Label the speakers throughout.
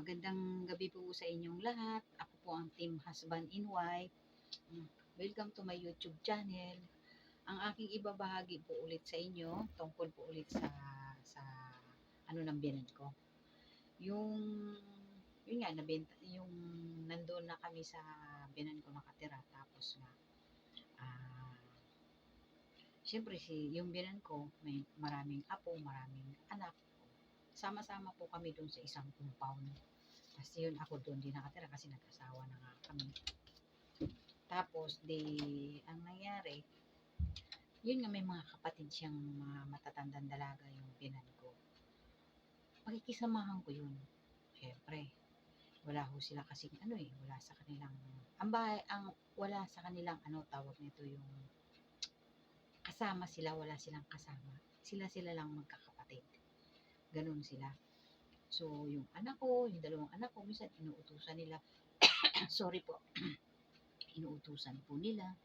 Speaker 1: Magandang gabi po sa inyong lahat. Ako po ang team husband and wife. Welcome to my YouTube channel. Ang aking ibabahagi po ulit sa inyo, tungkol po ulit sa ano ng biyanan ko. Yun nga, nabenta, yung nandoon na kami sa biyanan ko nakatira. Tapos nga, ah, syempre yung biyanan ko, may maraming apo, maraming anak. Sama-sama po kami doon sa isang compound. Kasi yun, ako doon din nakatira kasi nag-asawa na nga kami. Tapos, ang nangyari, yun nga may mga kapatid siyang mga matatandang dalaga yung binan ko. Pakikisamahan ko yun. Siyempre, wala ho sila kasing wala sa kanilang, wala sa kanilang tawag nito yung kasama sila, wala silang kasama. Sila lang magkakapatid. Ganun sila. So, yung dalawang anak ko, minsan inuutusan nila, sorry po, inuutusan po nila,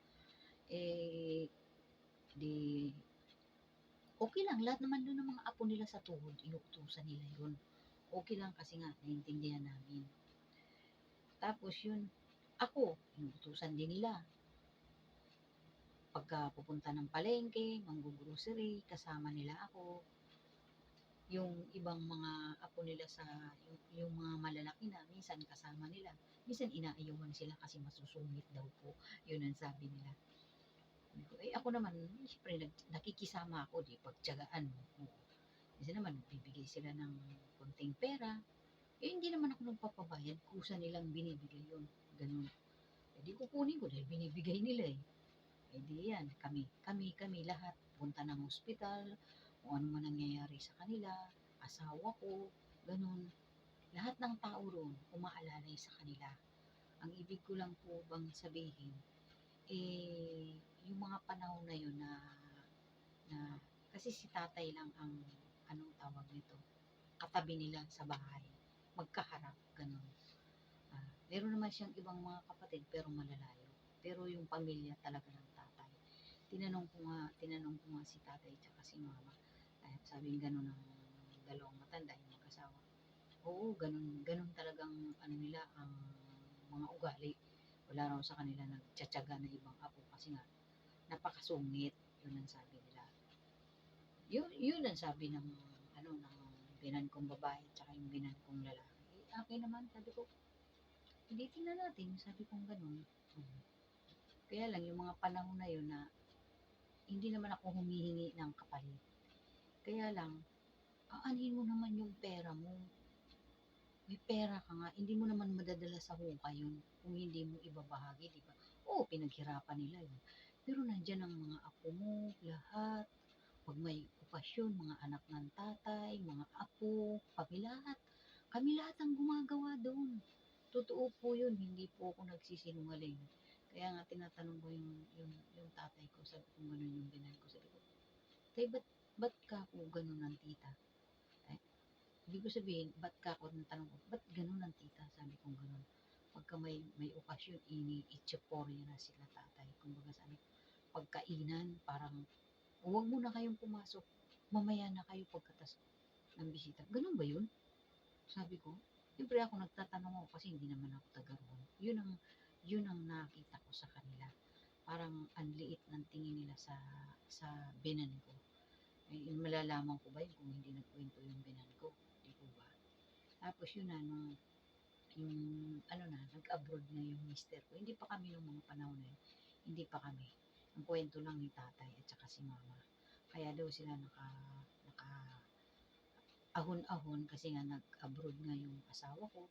Speaker 1: okay lang, lahat naman doon ng mga apo nila sa tuhod, inuutusan nila yun. Okay lang kasi nga, naiintindihan namin. Tapos yun, ako, inuutusan din nila. Pagka pupunta ng palengke, manggugrocery, kasama nila ako. Yung ibang mga apo nila yung mga malalaki na, minsan kasama nila. Minsan inaayawan sila kasi masusungit daw po. Yun ang sabi nila. Ako naman, siyempre, nakikisama ako, pagtiyagaan mo. Kasi naman, bibigay sila ng konting pera. Hindi naman ako nagpapabayad, kusa nilang binibigay yun. Ganun. Di kukunin ko dahil binibigay nila eh. Di yan, kami lahat, punta ng ospital, kung ano man nangyayari sa kanila, asawa ko, ganun. Lahat ng tao roon, umaalalay sa kanila. Ang ibig ko lang po bang sabihin, yung mga panahon na yun na kasi si tatay lang ang tawag nito, katabi nila sa bahay, magkaharap, ganun. Meron naman siyang ibang mga kapatid pero malalayo. Pero yung pamilya talaga ng tatay. Tinanong ko nga si tatay tsaka si mama. Sabi ganun ng dalawang matanda, yung mag-asawa. Oo, ganun talagang nila ang mga ugali. Wala raw sa kanila nagtsatsaga na ibang apo kasi nga napakasungit, yun ang sabi nila. Yun ang sabi ng binan kong babae at yung binan kong lalaki. Akin naman, sabi ko, hindi tingnan natin, sabi kong ganun. Kaya lang, yung mga panahon na yun na hindi naman ako humihingi ng kapalit. Kaya lang, aanhin mo naman yung pera mo. May pera ka nga, hindi mo naman madadala sa hukay yun kung hindi mo ibabahagi, di ba? Oo, pinaghirapan nila yun. Pero nandyan ang mga apo mo, lahat. Pag may okasyon, mga anak ng tatay, mga apo, kami lahat ang gumagawa doon. Totoo po yun, hindi po ako nagsisinungaling. Kaya nga tinatanong ko yung tatay ko, sabi ko gano'n yung binan ko. Sabi ko, tay, ba't ka po gano'n ng tita? Ibig ko sabihin, ba't ka ako tanong ko, ba't gano'n ang tita? Sabi ko gano'n. Pagka may okasyon, itsuporya na sila tatay. Kumbaga sabi, pagkainan, parang, huwag muna kayong pumasok. Mamaya na kayo pagkatas ng bisita. Ganun ba yun? Sabi ko. Siyempre ako nagtatanong ako kasi hindi naman ako taga roon. Yun ang nakita ko sa kanila. Parang ang liit ng tingin nila sa binan ko. Malalaman ko ba yun kung hindi nagkwento yung binan ko? Di po ba? Tapos yun na, nag-abroad na yung mister ko. Hindi pa kami nung mga panahon na yun. Hindi pa kami. Ang kwento lang ni tatay at saka si mama. Kaya daw sila naka ahon-ahon kasi nga nag-abroad nga yung asawa ko.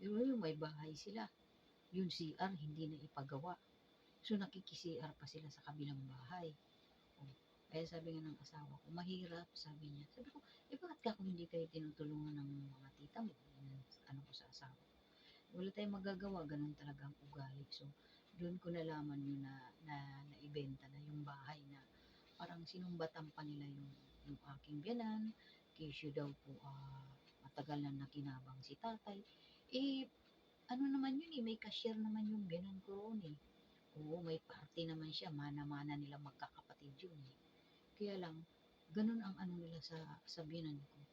Speaker 1: Yung may bahay sila. Yung CR hindi na ipagawa. So nakiki-CR pa sila sa kabilang bahay. Kaya sabi nga ng asawa ko, mahirap, sabi niya. Sabi ko, bakit ka kung hindi kayo tinutulungan ng mga tita mo? Ko sa asawa. Wala tayong magagawa, ganun talaga ang ugali. So, doon ko nalaman yun na naibenta na yung bahay na parang sinumbatan pa nila yung aking biyanan. Kesyo daw po, matagal na nakinabang si tatay. Naman yun may cashier naman yung biyanan ko roon eh. Oo, may party naman siya, mana-mana nila magkakapatid yun eh. Kaya lang, ganun ang nila sa biyanan ko.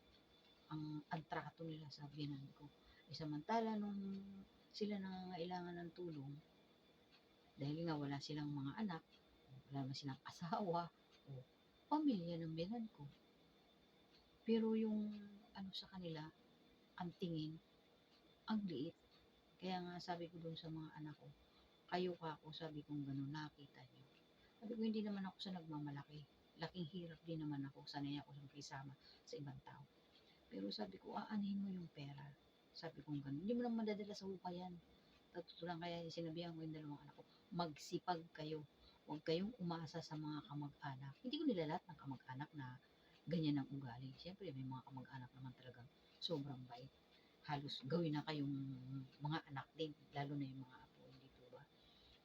Speaker 1: Ang trato nila sa biyanan ko. samantala nung sila nangangailangan ng tulong, dahil nga wala silang mga anak, wala naman silang asawa, o pamilya ng biyenan ko. Pero yung ano sa kanila, ang tingin, ang liit. Kaya nga sabi ko dun sa mga anak ko, kayo ka ako, sabi kong gano'n, nakita niyo. Sabi ko, hindi naman ako sa nagmamalaki. Laking hirap din naman ako, sanay ako sa makisama sa ibang tao. Pero sabi ko, aanhin mo yung pera. Sabi kong gano'n, hindi mo lang madadala sa hukay yan. Tatutulan kaya sinabihan ko yung dalawang anak ko, magsipag kayo. Huwag kayong umasa sa mga kamag-anak. Hindi ko nilalat ng kamag-anak na ganyan ang ugali. Siyempre, may mga kamag-anak naman talagang sobrang bait. Halos gawin na kayong mga anak din, lalo na yung mga apo, hindi po ba?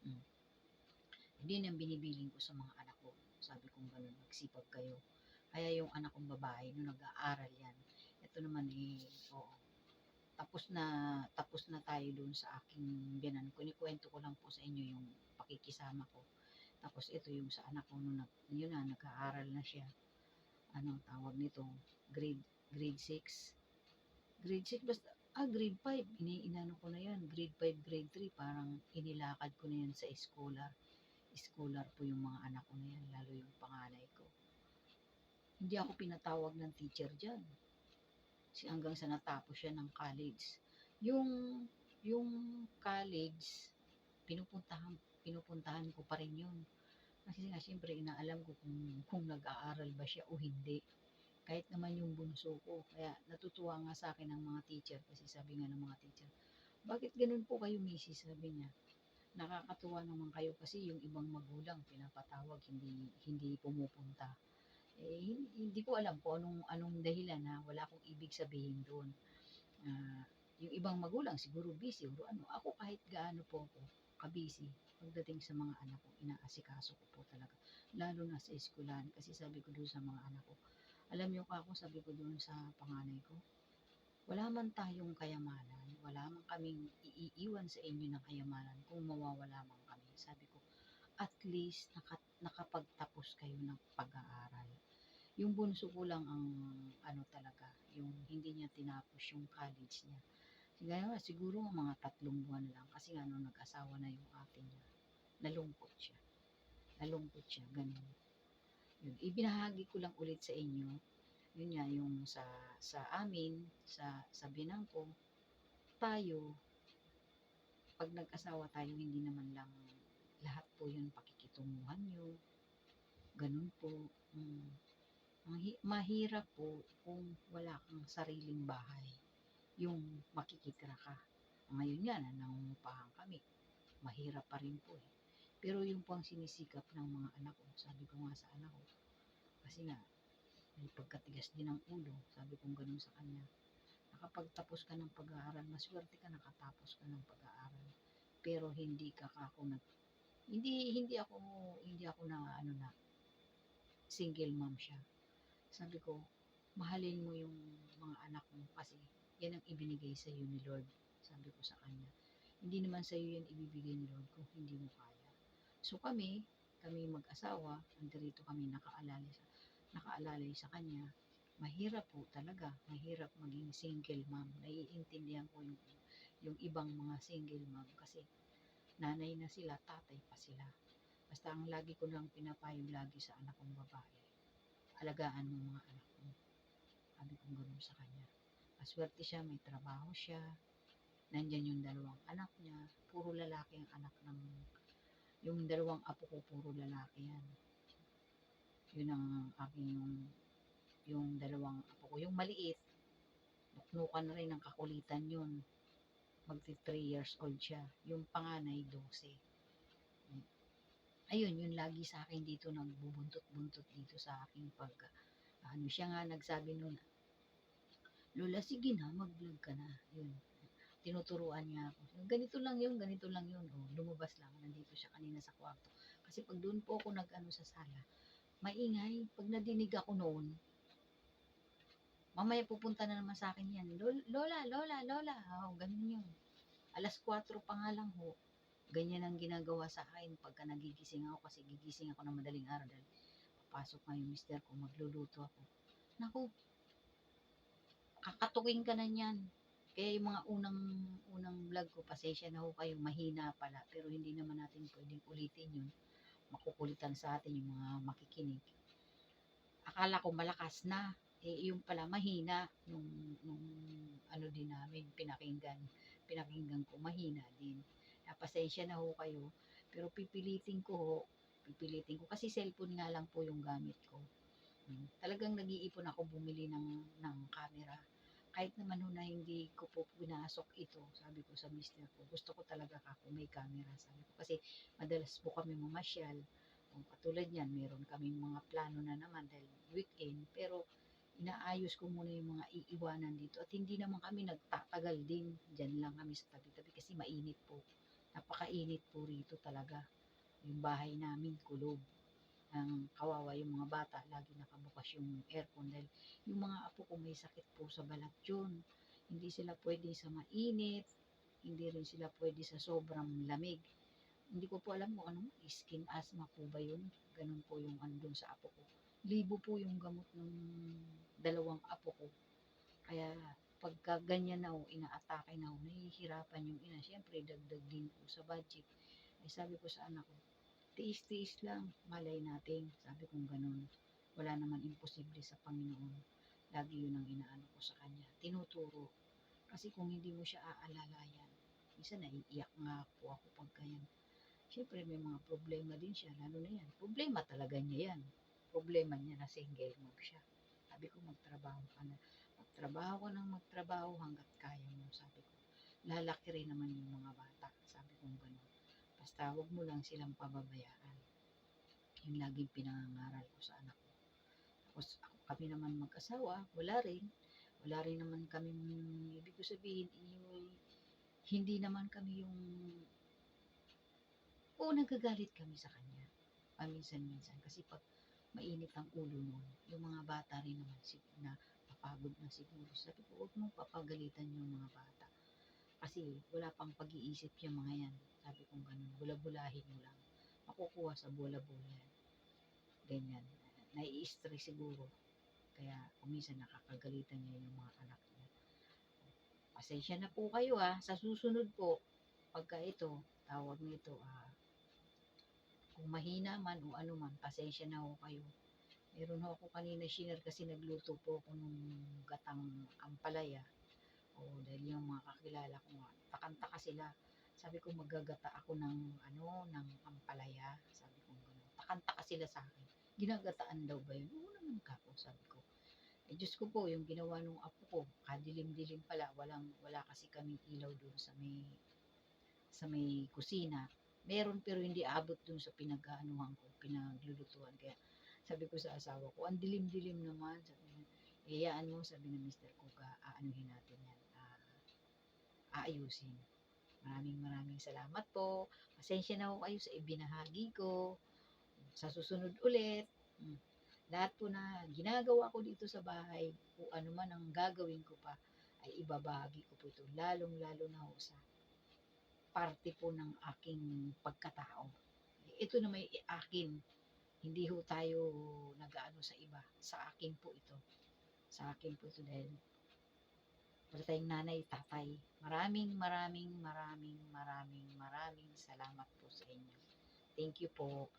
Speaker 1: Mm. Hindi nang binibiling ko sa mga anak ko. Sabi kong gano'n, magsipag kayo. Kaya yung anak kong babae, nung nag-aaral yan, ito naman oo, tapos na tayo doon sa aking biyanan ko. Inikwento ko lang po sa inyo yung pakikisama ko. Tapos ito yung sa anak ko nung yun na, nag-aaral na siya. Ano tawag nito? Grade 6. Grade 6 basta grade 5. Iniinano ko na yan. Grade 5, grade 3. Parang inilakad ko na yan sa scholar. Scholar po yung mga anak ko na yan, lalo yung panganay ko. Hindi ako pinatawag ng teacher dyan. Hanggang sa natapos siya ng college. Yung yung college, pinupuntahan ko pa rin yun. Kasi nga siyempre inaalam ko kung nag-aaral ba siya o hindi. Kahit naman yung bunso ko. Kaya natutuwa nga sa akin ng mga teacher kasi sabi nga ng mga teacher, bakit ganun po kayo, misis? Sabi niya, nakakatuwa naman kayo kasi yung ibang magulang pinapatawag, hindi pumupunta. Hindi ko alam kung anong dahilan na wala akong ibig sabihin doon. Yung ibang magulang siguro busy o ano. Ako kahit gaano po ako kabisi pagdating sa mga anak ko, inaasikaso ko po talaga. Lalo na sa eskwelahan kasi sabi ko doon sa mga anak ko, alam niyo ka ako, sabi ko doon sa panganay ko, wala man tayong kayamanan, wala man kaming iiwan sa inyo ng kayamanan kung mawawala man kami. Sabi ko, at least nakapagtapos kayo ng pag-aaral. Yung bunso ko lang ang ano talaga, yung hindi niya tinapos yung college niya. Siguro mga 3 buwan lang kasi nga nung nag-asawa na yung ate niya, nalungkot siya. Nalungkot siya, ganun. Yun, ibinahagi ko lang ulit sa inyo, yun nga, yung sa amin, sa binang ko, tayo, pag nag-asawa tayo, hindi naman lang lahat po yun pakikitunguhan nyo, ganun po. Mahirap po kung wala kang sariling bahay, yung makikitira ka. Ngayon nga, nangungupahan kami, mahirap pa rin po eh. Pero yung po ang sinisikap ng mga anak ko, sabi ko nga sa anak ko, kasi nga, may pagkatigas din ng ulo, sabi kong ganun sa kanya. Nakapagtapos ka ng pag-aaral, maswerte ka nakatapos ka ng pag-aaral. Pero hindi ka ako hindi ako na ano na single mom siya. Sabi ko, mahalin mo yung mga anak mo kasi yan ang ibinigay sa iyo ni Lord. Sabi ko sa kanya, hindi naman sa iyo yan ibibigay ni Lord kung hindi mo kaya. So kami mag-asawa, nandito kami nakaalalay sa kanya. Mahirap po talaga, mahirap maging single mom. Naiintindihan ko yung ibang mga single mom kasi nanay na sila, tatay pa sila. Basta ang lagi ko lang pinapayo lagi sa anak kong babae, alagaan mo mga anak mo. Sabi kong gano'n sa kanya. Maswerte siya, may trabaho siya, nandyan yung 2 anak niya, puro lalaki ang anak yung 2 apo ko, puro lalaki yan. Yun ang aking yung 2 apo ko. Yung maliit, nuknukan na rin ng kakulitan yun. Magti 3 years old siya. Yung panganay, 12. Ayun, yun lagi sa akin dito nagbubuntot-buntot dito sa aking siya nga nagsabi nun, Lola, sige na, mag-vlog ka na. Yun, tinuturuan niya ako. Ganito lang yun. Lumabas lang, nandito siya kanina sa kwarto. Kasi pag doon po ako sa sala, maingay. Pag nadinig ako noon, mamaya pupunta na naman sa akin yan. Lola. Ganun yun. 4:00 pa nga lang ho. Ganyan ang ginagawa sa akin pagka nagigising ako kasi gigising ako ng madaling araw dahil papasok nga yung mister ko, magluluto ako. Naku, kakatukin ka na niyan. Kaya yung mga unang vlog ko, pasensya na ho kayo, mahina pala. Pero hindi naman natin pwedeng ulitin yun. Makukulitan sa atin yung mga makikinig. Akala ko malakas na. Yung pala mahina. Nung ano din namin, pinakinggan ko, mahina din. Pasensya na ho kayo. Pero pipilitin ko. Kasi cellphone nga lang po yung gamit ko. Talagang nag-iipon ako bumili ng camera. Kahit naman ho na hindi ko po pinasok ito, sabi ko sa mister ko, gusto ko talaga ako may camera. Sabi ko, kasi madalas po kami mamasyal. Katulad yan, meron kaming mga plano na naman dahil weekend, pero inaayos ko muna yung mga iiwanan dito. At hindi naman kami nagtatagal din. Diyan lang kami sa tabi-tabi kasi mainit po. Napakainit po rito talaga. Yung bahay namin, kulob. Ang kawawa yung mga bata, lagi nakabukas yung aircon dahil yung mga apo ko may sakit po sa balat yun. Hindi sila pwede sa mainit, hindi rin sila pwede sa sobrang lamig. Hindi ko po alam kung anong skin asthma po ba yun. Ganun po yung andun sa apo ko. Libo po yung gamot ng dalawang apo ko. Kaya pagka ganyan na o, inaatake na o, nahihirapan yung ina. Siyempre, dagdag din po sa budget. Ay sabi ko sa anak ko, tiis-tiis lang, malay natin. Sabi kong ganun. Wala naman imposible sa Panginoon. Lagi yun ang inaano ko sa kanya. Tinuturo. Kasi kung hindi mo siya aalalayan, minsan naiiyak nga po ako pag ganyan. Siyempre may mga problema din siya, lalo na yan. Problema talaga niya yan. Problema niya na single mom siya. Sabi ko, magtrabaho ka na. Magtrabaho ka ng magtrabaho hanggat kaya mo, sabi ko. Lalaki rin naman yung mga bata, sabi ko gano'n. Basta huwag mo lang silang pababayaan. Yung laging pinangangaral ko sa anak ko. Tapos kami naman mag-asawa, wala rin. Wala rin naman kami, ibig ko sabihin, hindi naman kami yung, oo, nagagalit kami sa kanya. Paminsan-minsan. Kasi pag mainit ang ulo nun, yung mga bata rin naman na papagod na siguro. Sabi ko, huwag mong papagalitan yung mga bata. Kasi wala pang pag-iisip yung mga yan. Sabi kong ganun, bula-bulahin mo lang. Makukuha sa bula-bula yan. Ganyan. Nai-stress siguro. Kaya kuminsan nakakagalitan niya yung mga anak niya. Pasensya na po kayo sa susunod po, pagka ito, tawag nito, kung mahina man o ano man, pasensya na ho kayo. Meron ho ako kanina shiner kasi nagluto po ako nung gatang ampalaya. Dahil yung mga kakilala ko nga, takanta sila. Sabi ko maggagata ako ng ampalaya. Sabi ko gano'n. Takanta sila sa akin. Ginagataan daw ba yun? Oo naman ka po, sabi ko. Diyos ko po, yung ginawa nung apo ko, kadilim-dilim pala. Wala kasi kaming ilaw doon sa may kusina. Meron pero hindi abot dun sa pinag-aanuhan ko, pinaglulutuan. Kaya sabi ko sa asawa ko, ang dilim-dilim naman. Sabi niya, iyayaan mo, sabi ng mister ko, aanuhin natin yan, aayusin. Maraming salamat po. Pasensya na ho kayo sa ibinahagi ko. Sa susunod ulit, lahat po na ginagawa ko dito sa bahay, kung ano man ang gagawin ko pa, ay ibabahagi ko po ito. Lalong-lalo na ho sa parte po ng aking pagkatao. Ito na may akin. Hindi ho tayo nag-aano sa iba. Sa akin po ito. Sa akin po ito dahil wala tayong nanay, tatay. Maraming salamat po sa inyo. Thank you po.